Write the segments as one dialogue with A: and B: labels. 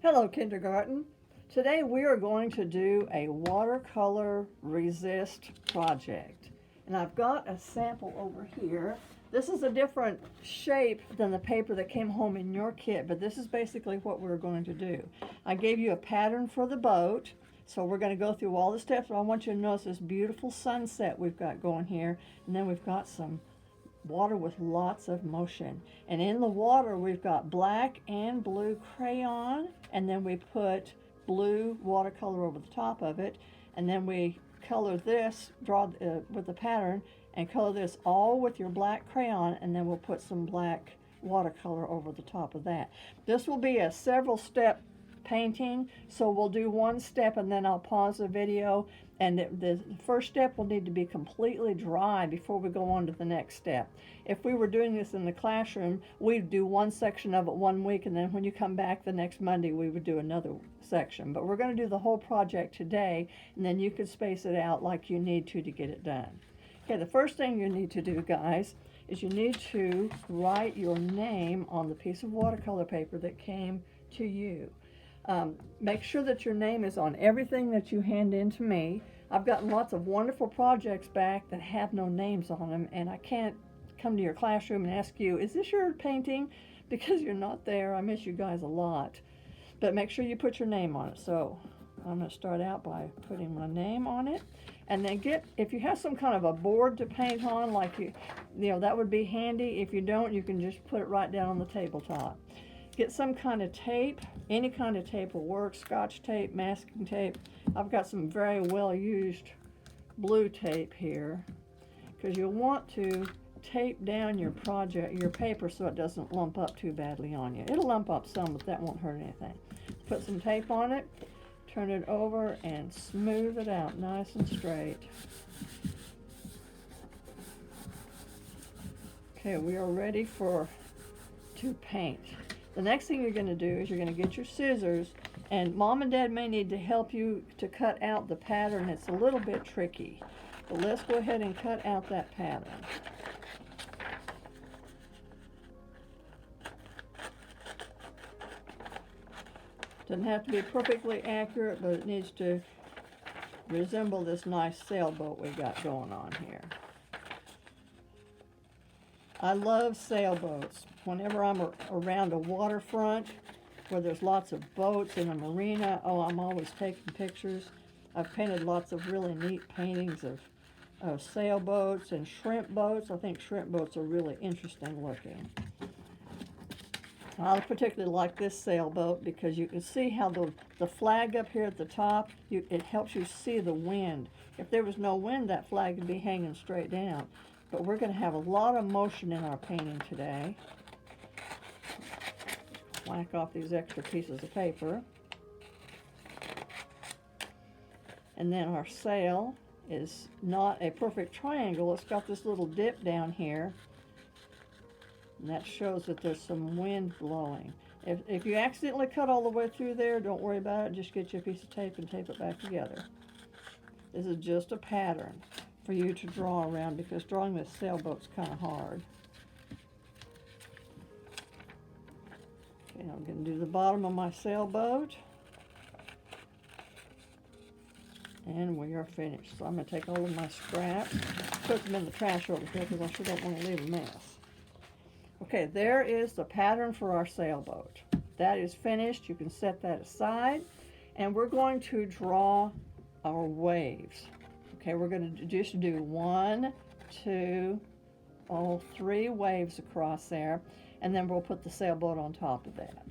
A: Hello, kindergarten. Today we are going to do a watercolor resist project. And I've got a sample over here. This is a different shape than the paper that came home in your kit, but this is basically what we're going to do. I gave you a pattern for the boat, so we're going to go through all the steps. I want you to notice this beautiful sunset we've got going here, and then we've got some water with lots of motion. And in the water we've got black and blue crayon, and then we put blue watercolor over the top of it, and then we color this, draw with the pattern, and color this all with your black crayon, and then we'll put some black watercolor over the top of that. This will be a several step painting, so we'll do one step and then I'll pause the video, and the first step will need to be completely dry before we go on to the next step. If we were doing this in the classroom, we'd do one section of it 1 week, and then when you come back the next Monday we would do another section. But we're going to do the whole project today, and then you could space it out like you need to get it done. Okay, the first thing you need to do, guys, is you need to write your name on the piece of watercolor paper that came to you. Make sure that your name is on everything that you hand in to me. I've gotten lots of wonderful projects back that have no names on them, and I can't come to your classroom and ask you, is this your painting? Because you're not there. I miss you guys a lot. But make sure you put your name on it. So I'm going to start out by putting my name on it. And then if you have some kind of a board to paint on, like you know, that would be handy. If you don't, you can just put it right down on the tabletop. Get some kind of tape. Any kind of tape will work. Scotch tape, masking tape. I've got some very well used blue tape here, because you'll want to tape down your paper so it doesn't lump up too badly on you. It'll lump up some, but that won't hurt anything. Put some tape on it, turn it over, and smooth it out nice and straight. Okay, we are ready to paint. The next thing you're going to do is you're going to get your scissors, and Mom and Dad may need to help you to cut out the pattern. It's a little bit tricky, but let's go ahead and cut out that pattern. Doesn't have to be perfectly accurate, but it needs to resemble this nice sailboat we got going on here. I love sailboats. Whenever I'm around a waterfront where there's lots of boats in a marina, I'm always taking pictures. I've painted lots of really neat paintings of sailboats and shrimp boats. I think shrimp boats are really interesting looking. I particularly like this sailboat because you can see how the flag up here at the top, it helps you see the wind. If there was no wind, that flag would be hanging straight down. But we're going to have a lot of motion in our painting today. Whack off these extra pieces of paper. And then our sail is not a perfect triangle. It's got this little dip down here, and that shows that there's some wind blowing. If you accidentally cut all the way through there, don't worry about it. Just get you a piece of tape and tape it back together. This is just a pattern for you to draw around, because drawing this sailboat's kind of hard. Okay, I'm going to do the bottom of my sailboat. And we are finished. So I'm going to take all of my scraps, put them in the trash over here, because I sure don't want to leave a mess. Okay, there is the pattern for our sailboat. That is finished. You can set that aside. And we're going to draw our waves. Okay, we're going to just do 1, 2, 3 waves across there, and then we'll put the sailboat on top of that.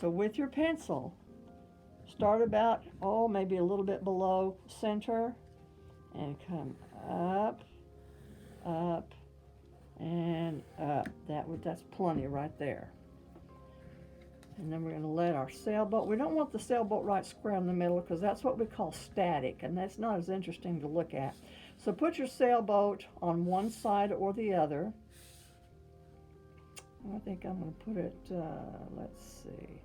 A: So with your pencil, start about, maybe a little bit below center, and come up, up, and up. That's plenty right there. And then we're going to let our sailboat, we don't want the sailboat right square in the middle, because that's what we call static, and that's not as interesting to look at. So put your sailboat on one side or the other. I think I'm going to put it, let's see.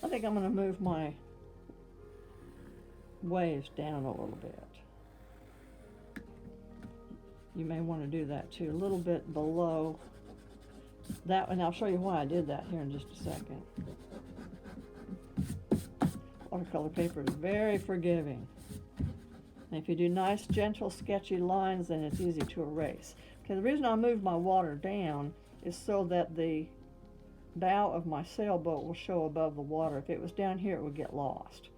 A: I think I'm going to move my waves down a little bit. You may want to do that too, a little bit below And I'll show you why I did that here in just a second. Watercolor paper is very forgiving. And if you do nice, gentle, sketchy lines, then it's easy to erase. Okay, the reason I moved my water down is so that the bow of my sailboat will show above the water. If it was down here, it would get lost.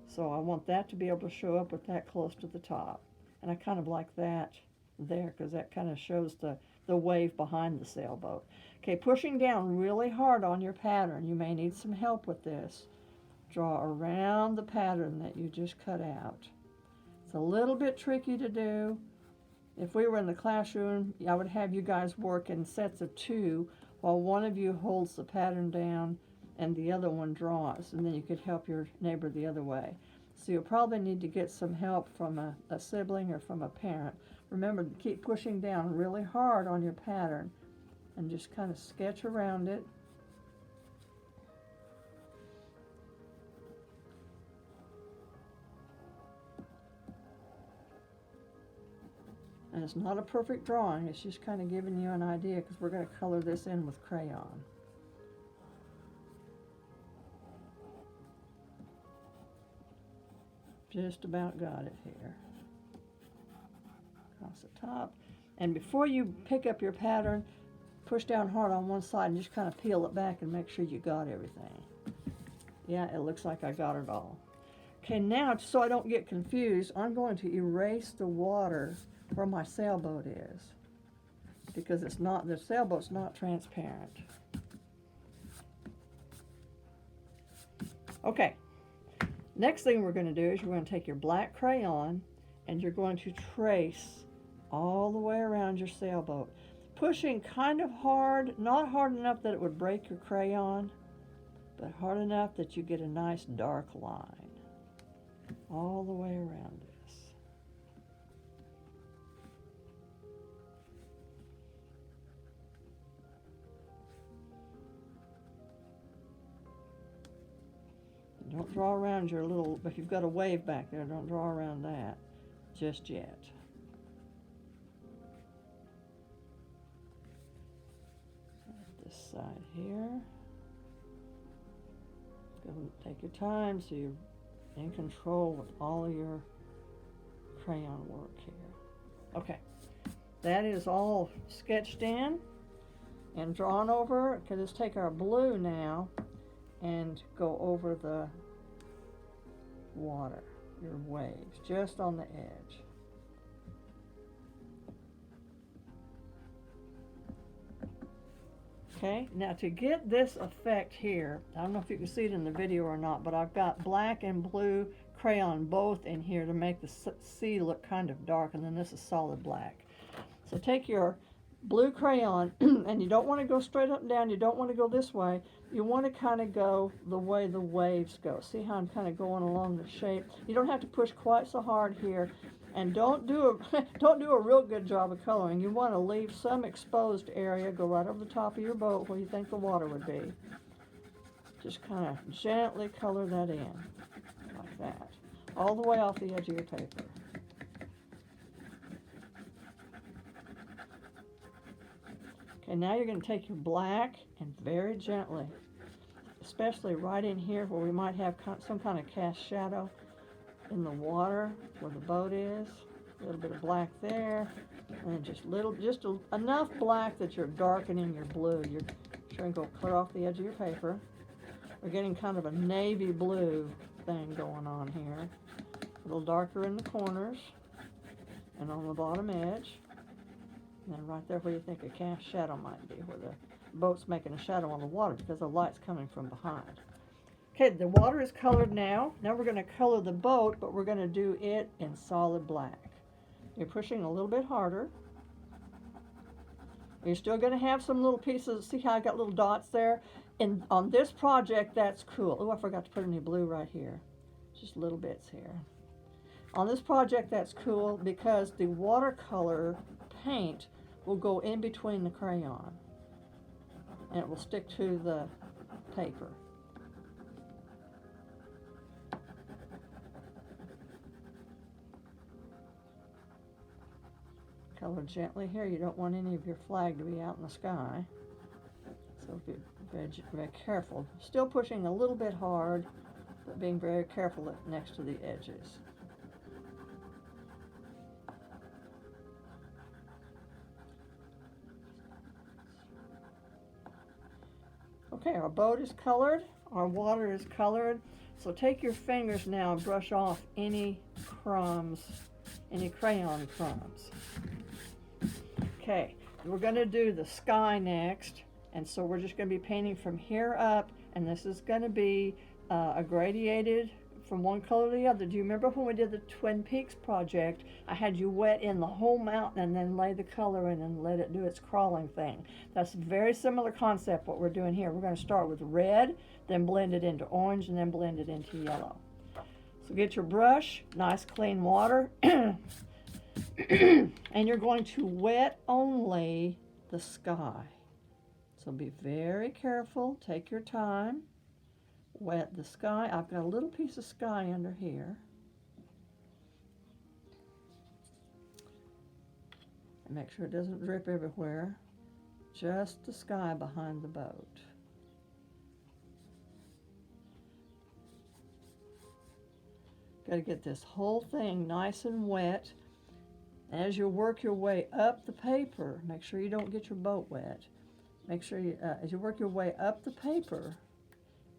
A: So I want that to be able to show up with that close to the top. And I kind of like that there because that kind of shows the wave behind the sailboat. Okay, pushing down really hard on your pattern. You may need some help with this. Draw around the pattern that you just cut out. It's a little bit tricky to do. If we were in the classroom, I would have you guys work in sets of 2 while one of you holds the pattern down and the other one draws, and then you could help your neighbor the other way. So you'll probably need to get some help from a sibling or from a parent. Remember to keep pushing down really hard on your pattern and just kind of sketch around it. And it's not a perfect drawing, it's just kind of giving you an idea because we're going to color this in with crayon. Just about got it here. Across the top. And before you pick up your pattern, push down hard on one side and just kind of peel it back and make sure you got everything. Yeah, it looks like I got it all. Okay, now, so I don't get confused, I'm going to erase the water where my sailboat is because it's not, the sailboat's not transparent. Okay, next thing we're going to do is you're going to take your black crayon and you're going to trace all the way around your sailboat, pushing kind of hard, not hard enough that it would break your crayon, but hard enough that you get a nice dark line all the way around this. Don't draw around your little, if you've got a wave back there, don't draw around that just yet. This side here. Go take your time so you're in control with all of your crayon work here. Okay, that is all sketched in and drawn over. Okay, let's take our blue now and go over the water, your waves, just on the edge. Okay, now to get this effect here, I don't know if you can see it in the video or not, but I've got black and blue crayon both in here to make the sea look kind of dark, and then this is solid black. So take your blue crayon, and you don't want to go straight up and down, you don't want to go this way, you want to kind of go the way the waves go. See how I'm kind of going along the shape? You don't have to push quite so hard here, and don't do a real good job of coloring. You want to leave some exposed area, go right over the top of your boat where you think the water would be. Just kind of gently color that in, like that, all the way off the edge of your paper. Okay, now you're going to take your black and very gently, especially right in here where we might have some kind of cast shadow in the water where the boat is. A little bit of black there, and just enough black that you're darkening your blue. You're trying to go clear off the edge of your paper. We're getting kind of a navy blue thing going on here. A little darker in the corners and on the bottom edge. And then right there where you think a cast shadow might be, where the boat's making a shadow on the water because the light's coming from behind. Okay, the water is colored now. Now we're going to color the boat, but we're going to do it in solid black. You're pushing a little bit harder. You're still going to have some little pieces. See how I got little dots there? And on this project, that's cool. Oh, I forgot to put any blue right here. Just little bits here. On this project, that's cool because the watercolor paint will go in between the crayon and it will stick to the paper. Color gently here. You don't want any of your flag to be out in the sky. So be very careful. Still pushing a little bit hard, but being very careful next to the edges. Okay, our boat is colored, our water is colored. So take your fingers now and brush off any crumbs, any crayon crumbs. Okay, we're going to do the sky next. And so we're just going to be painting from here up. And this is going to be a gradiated from one color to the other. Do you remember when we did the Twin Peaks project? I had you wet in the whole mountain and then lay the color in and let it do its crawling thing. That's a very similar concept what we're doing here. We're going to start with red, then blend it into orange, and then blend it into yellow. So get your brush, nice clean water, and you're going to wet only the sky. So be very careful, take your time. Wet the sky. I've got a little piece of sky under here. And make sure it doesn't drip everywhere. Just the sky behind the boat. Got to get this whole thing nice and wet. As you work your way up the paper, make sure you don't get your boat wet. Make sure you, as you work your way up the paper,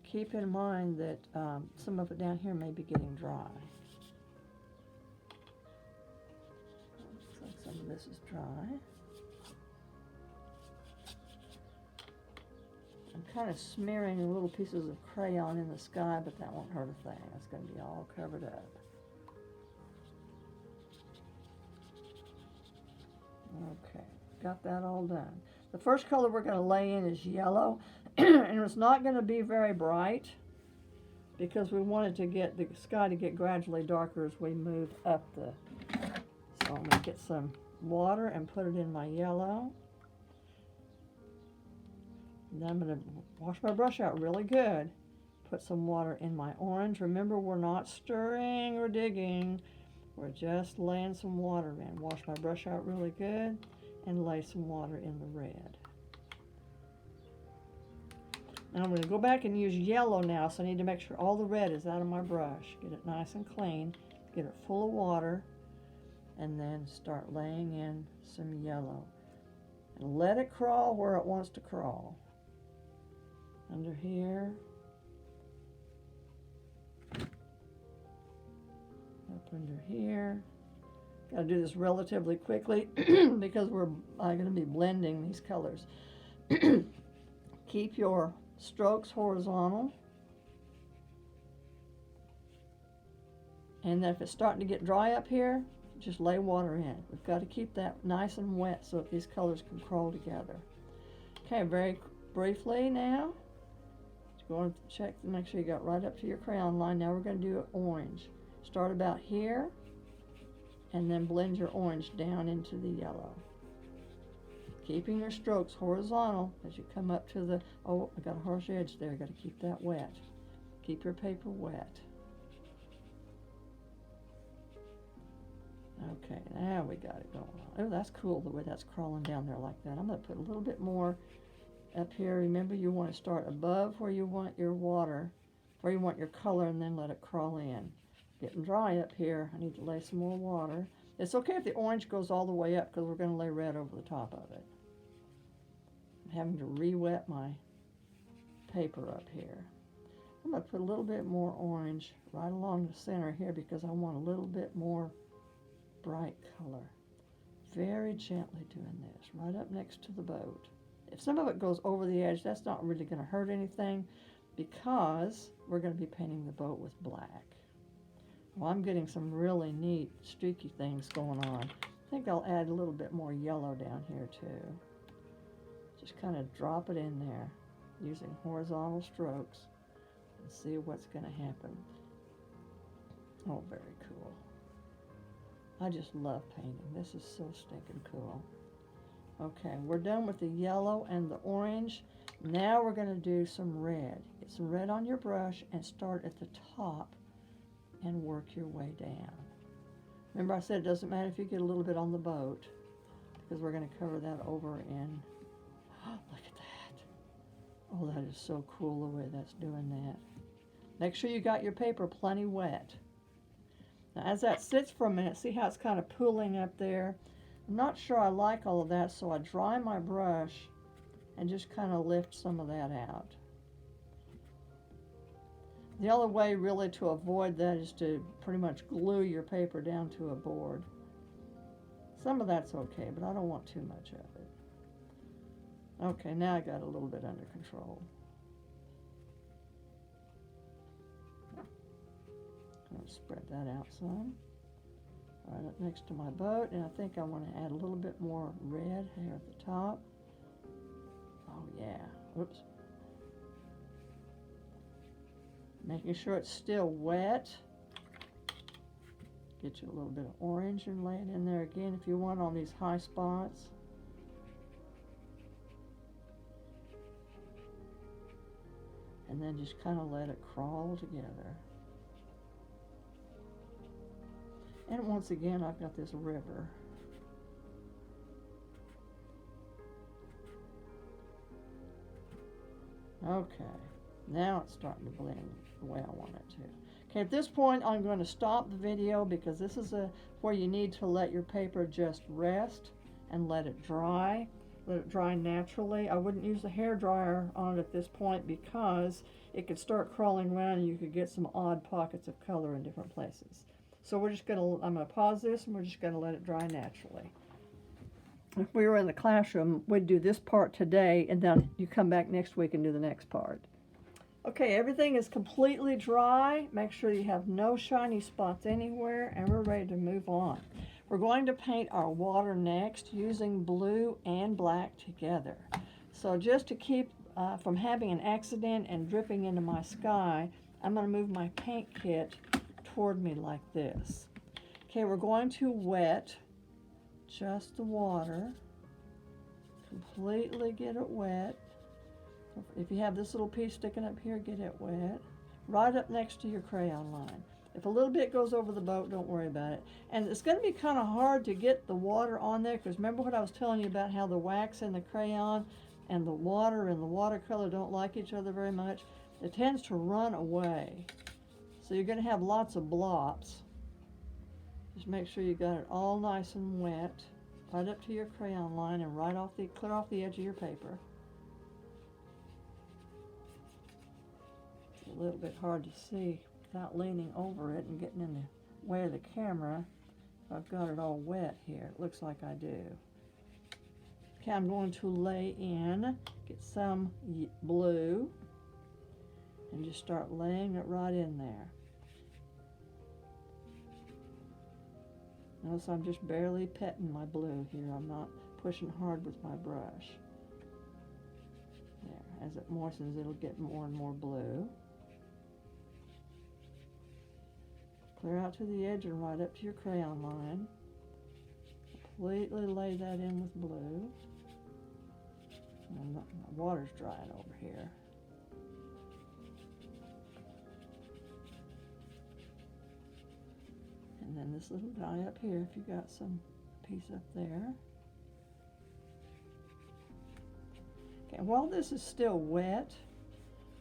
A: keep in mind that some of it down here may be getting dry. Looks like some of this is dry. I'm kind of smearing little pieces of crayon in the sky, but that won't hurt a thing. It's going to be all covered up. Okay, got that all done. The first color we're going to lay in is yellow. And it's not going to be very bright because we wanted to get the sky to get gradually darker as we move up the. So I'm going to get some water and put it in my yellow. And then I'm going to wash my brush out really good. Put some water in my orange. Remember, we're not stirring or digging. We're just laying some water in. Wash my brush out really good and lay some water in the red. Now I'm going to go back and use yellow now, so I need to make sure all the red is out of my brush. Get it nice and clean, get it full of water, and then start laying in some yellow. And let it crawl where it wants to crawl. Under here. Up under here. Got to do this relatively quickly because we're going to be blending these colors. Keep your strokes horizontal. And then if it's starting to get dry up here, just lay water in. We've got to keep that nice and wet so that these colors can crawl together. Okay, very briefly now, just go and check to make sure you got right up to your crayon line. Now we're going to do orange. Start about here and then blend your orange down into the yellow. Keeping your strokes horizontal as you come up to the, oh, I got a harsh edge there. Got to keep that wet. Keep your paper wet. Okay, now we got it going on. Oh, that's cool the way that's crawling down there like that. I'm going to put a little bit more up here. Remember, you want to start above where you want your water, where you want your color, and then let it crawl in. Getting dry up here. I need to lay some more water. It's okay if the orange goes all the way up because we're going to lay red over the top of it. I'm having to re-wet my paper up here. I'm going to put a little bit more orange right along the center here because I want a little bit more bright color. Very gently doing this, right up next to the boat. If some of it goes over the edge, that's not really going to hurt anything because we're going to be painting the boat with black. Well, I'm getting some really neat streaky things going on. I think I'll add a little bit more yellow down here too. Just kind of drop it in there using horizontal strokes and see what's going to happen. Oh, very cool. I just love painting. This is so stinking cool. Okay, we're done with the yellow and the orange. Now we're going to do some red. Get some red on your brush and start at the top and work your way down. Remember I said it doesn't matter if you get a little bit on the boat because we're going to cover that over in, oh, look at that. Oh, that is so cool the way that's doing that. Make sure you got your paper plenty wet. Now, as that sits for a minute, see how it's kind of pooling up there? I'm not sure I like all of that, so I dry my brush and just kind of lift some of that out. The other way really to avoid that is to pretty much glue your paper down to a board. Some of that's okay, but I don't want too much of it. Okay, now I got a little bit under control. I'll spread that out some. Right up next to my boat, and I think I want to add a little bit more red here at the top. Oh yeah, oops. Making sure it's still wet. Get you a little bit of orange and lay it in there again if you want on these high spots. And then just kind of let it crawl together. And once again, I've got this river. Okay, now it's starting to blend the way I want it to. Okay, at this point, I'm going to stop the video because this is where you need to let your paper just rest and let it dry. Let it dry naturally. I wouldn't use a hair dryer on it at this point because it could start crawling around and you could get some odd pockets of color in different places. So I'm going to pause this and we're just going to let it dry naturally. If we were in the classroom, we'd do this part today and then you come back next week and do the next part. Okay, everything is completely dry. Make sure you have no shiny spots anywhere and we're ready to move on. We're going to paint our water next using blue and black together. So just to keep from having an accident and dripping into my sky, I'm going to move my paint kit toward me like this. Okay, we're going to wet just the water. Completely get it wet. If you have this little piece sticking up here, get it wet. Right up next to your crayon line. If a little bit goes over the boat, don't worry about it. And it's going to be kind of hard to get the water on there because remember what I was telling you about how the wax and the crayon and the water and the watercolor don't like each other very much? It tends to run away. So you're going to have lots of blobs. Just make sure you got it all nice and wet, right up to your crayon line and clear off the edge of your paper. It's a little bit hard to see without leaning over it and getting in the way of the camera. I've got it all wet here. It looks like I do. Okay, I'm going to lay in, get some blue, and just start laying it right in there. Notice I'm just barely petting my blue here. I'm not pushing hard with my brush. There, as it moistens, it'll get more and more blue. Clear out to the edge and right up to your crayon line. Completely lay that in with blue. And my water's drying over here. And then this little guy up here, if you got some piece up there. Okay, while this is still wet,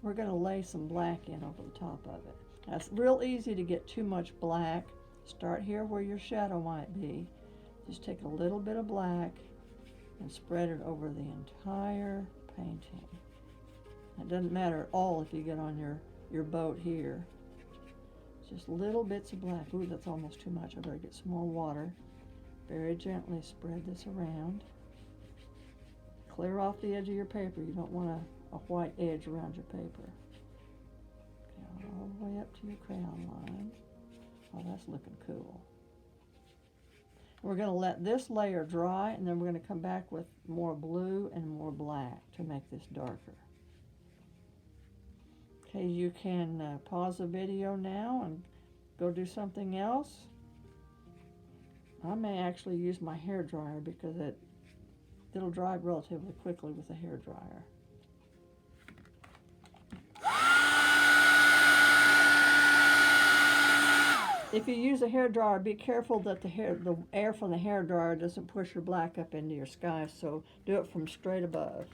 A: we're going to lay some black in over the top of it. Now, it's real easy to get too much black. Start here where your shadow might be. Just take a little bit of black and spread it over the entire painting. It doesn't matter at all if you get on your boat here. Just little bits of black. Ooh, that's almost too much. I better get some more water. Very gently spread this around. Clear off the edge of your paper. You don't want a white edge around your paper. Okay, all the way up to your crayon line. Oh, that's looking cool. We're going to let this layer dry, and then we're going to come back with more blue and more black to make this darker. Okay, you can pause the video now and go do something else. I may actually use my hair dryer because it'll dry relatively quickly with a hair dryer. If you use a hair dryer, be careful that the air from the hair dryer doesn't push your black up into your sky, so do it from straight above.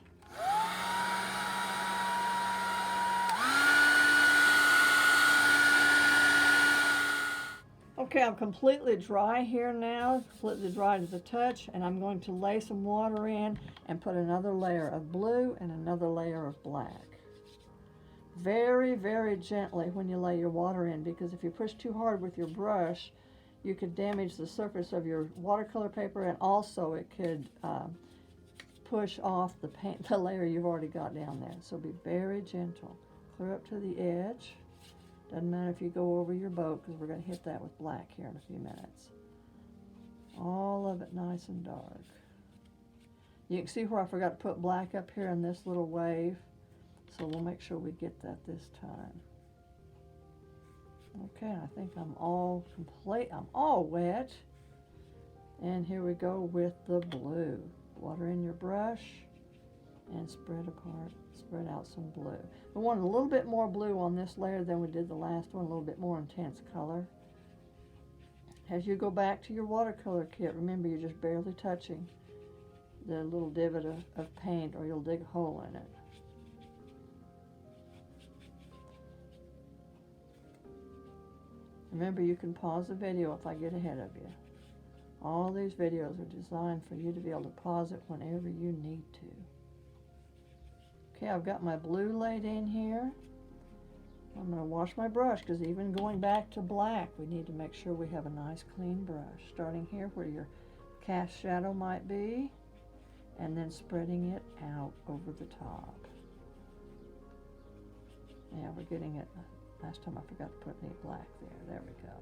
A: Okay, I'm completely dry here now, completely dry to the touch, and I'm going to lay some water in and put another layer of blue and another layer of black. Very, very gently when you lay your water in, because if you push too hard with your brush, you could damage the surface of your watercolor paper, and also it could push off the paint, the layer you've already got down there. So be very gentle. Clear up to the edge. Doesn't matter if you go over your boat, because we're going to hit that with black here in a few minutes. All of it nice and dark. You can see where I forgot to put black up here in this little wave. So we'll make sure we get that this time. Okay, I think I'm all complete. I'm all wet. And here we go with the blue. Water in your brush and spread out some blue. We want a little bit more blue on this layer than we did the last one, a little bit more intense color. As you go back to your watercolor kit, remember you're just barely touching the little divot of paint, or you'll dig a hole in it. Remember, you can pause the video if I get ahead of you. All these videos are designed for you to be able to pause it whenever you need to. Okay, I've got my blue laid in here. I'm going to wash my brush, because even going back to black, we need to make sure we have a nice clean brush. Starting here where your cast shadow might be, and then spreading it out over the top. Yeah, we're getting it. Last time I forgot to put any black there. There we go.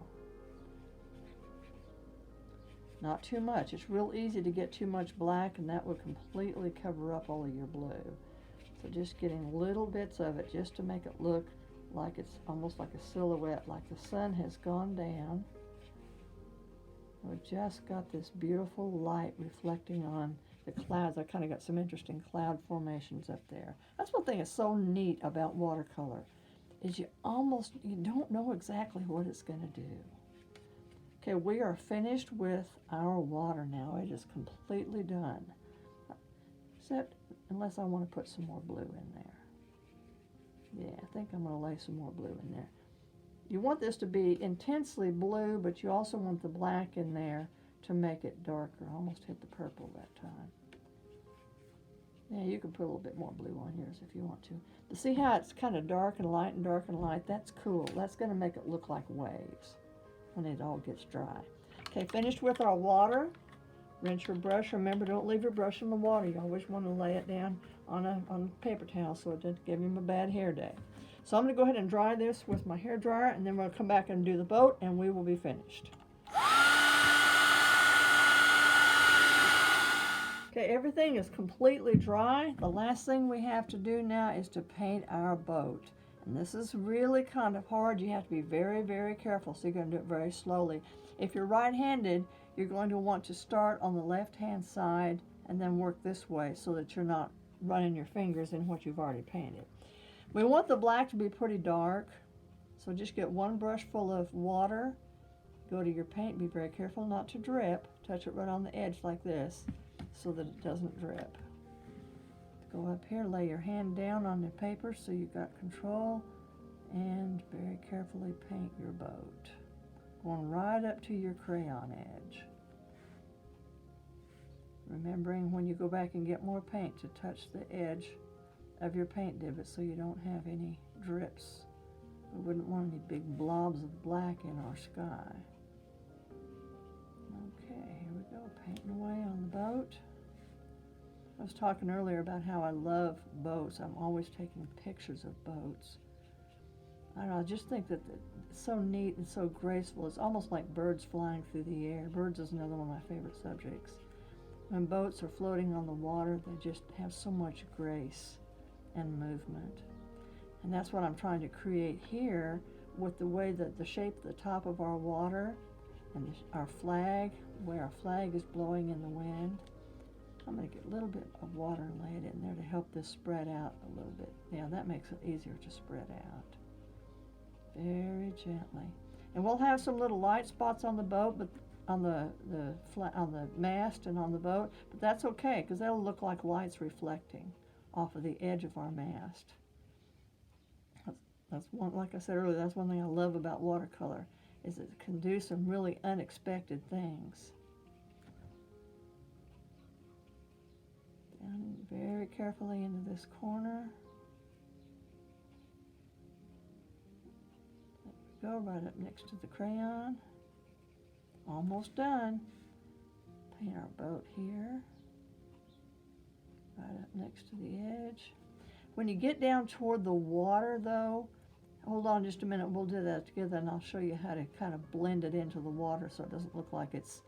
A: Not too much. It's real easy to get too much black, and that would completely cover up all of your blue. So just getting little bits of it just to make it look like it's almost like a silhouette, like the sun has gone down. We've just got this beautiful light reflecting on the clouds. I kind of got some interesting cloud formations up there. That's one thing that's so neat about watercolor, is you don't know exactly what it's going to do. Okay, we are finished with our water now. It is completely done. Except, unless I want to put some more blue in there. Yeah, I think I'm going to lay some more blue in there. You want this to be intensely blue, but you also want the black in there to make it darker. I almost hit the purple that time. Yeah, you can put a little bit more blue on yours if you want to. But see how it's kind of dark and light and dark and light? That's cool. That's going to make it look like waves when it all gets dry. Okay, finished with our water. Rinse your brush. Remember, don't leave your brush in the water. You always want to lay it down on a paper towel so it doesn't give him a bad hair day. So I'm going to go ahead and dry this with my hair dryer, and then we'll come back and do the boat, and we will be finished. Okay, everything is completely dry. The last thing we have to do now is to paint our boat. And this is really kind of hard. You have to be very, very careful, so you're going to do it very slowly. If you're right-handed, you're going to want to start on the left-hand side and then work this way so that you're not running your fingers in what you've already painted. We want the black to be pretty dark, so just get one brush full of water, go to your paint, be very careful not to drip, touch it right on the edge like this so that it doesn't drip. Go up here, lay your hand down on the paper so you've got control, and very carefully paint your boat. Going right up to your crayon edge. Remembering when you go back and get more paint to touch the edge of your paint divot so you don't have any drips. We wouldn't want any big blobs of black in our sky. Okay, here we go, painting away on the boat. I was talking earlier about how I love boats. I'm always taking pictures of boats. I don't know, I just think that it's so neat and so graceful. It's almost like birds flying through the air. Birds is another one of my favorite subjects. When boats are floating on the water, they just have so much grace and movement. And that's what I'm trying to create here with the way that the shape of the top of our water and our flag, where our flag is blowing in the wind. I'm going to get a little bit of water and lay it in there to help this spread out a little bit. Yeah, that makes it easier to spread out. Very gently. And we'll have some little light spots on the boat, but on the mast and on the boat, but that's okay because that'll look like lights reflecting off of the edge of our mast. That's one, like I said earlier, that's one thing I love about watercolor. is it can do some really unexpected things. Down very carefully into this corner. There we go, right up next to the crayon. Almost done. Paint our boat here. Right up next to the edge. When you get down toward the water though, hold on just a minute, we'll do that together and I'll show you how to kind of blend it into the water so it doesn't look like it's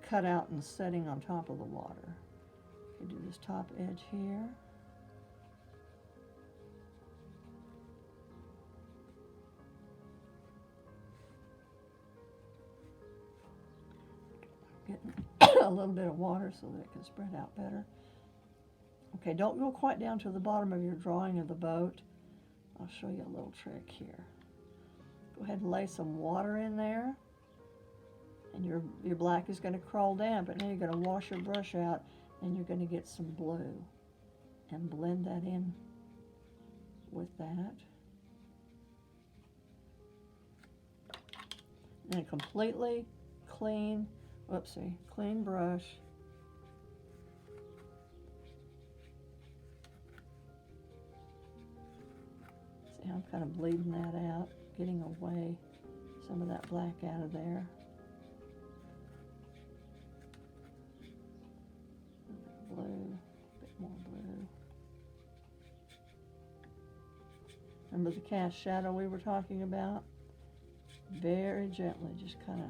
A: cut out and setting on top of the water. Okay, do this top edge here. Getting a little bit of water so that it can spread out better. Okay, don't go quite down to the bottom of your drawing of the boat. I'll show you a little trick here. Go ahead and lay some water in there. And your black is going to crawl down, but now you're going to wash your brush out and you're going to get some blue. And blend that in with that. And a completely clean, clean brush. See how I'm kind of bleeding that out, getting away some of that black out of there. Blue, a bit more blue. Remember the cast shadow we were talking about? Very gently, just kind of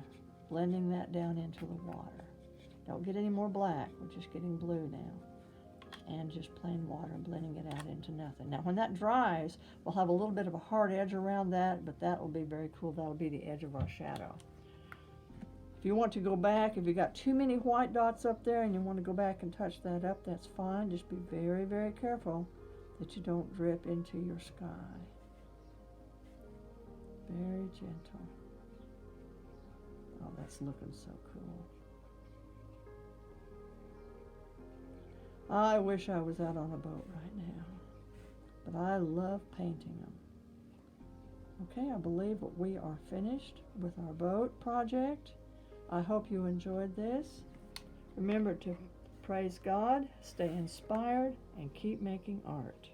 A: blending that down into the water. Don't get any more black, we're just getting blue now. And just plain water and blending it out into nothing. Now when that dries, we'll have a little bit of a hard edge around that, but that will be very cool. That'll be the edge of our shadow. If you want to go back, if you got too many white dots up there and you want to go back and touch that up, that's fine. Just be very, very careful that you don't drip into your sky. Very gentle. Oh, that's looking so cool. I wish I was out on a boat right now, but I love painting them. Okay, I believe that we are finished with our boat project. I hope you enjoyed this. Remember to praise God, stay inspired, and keep making art.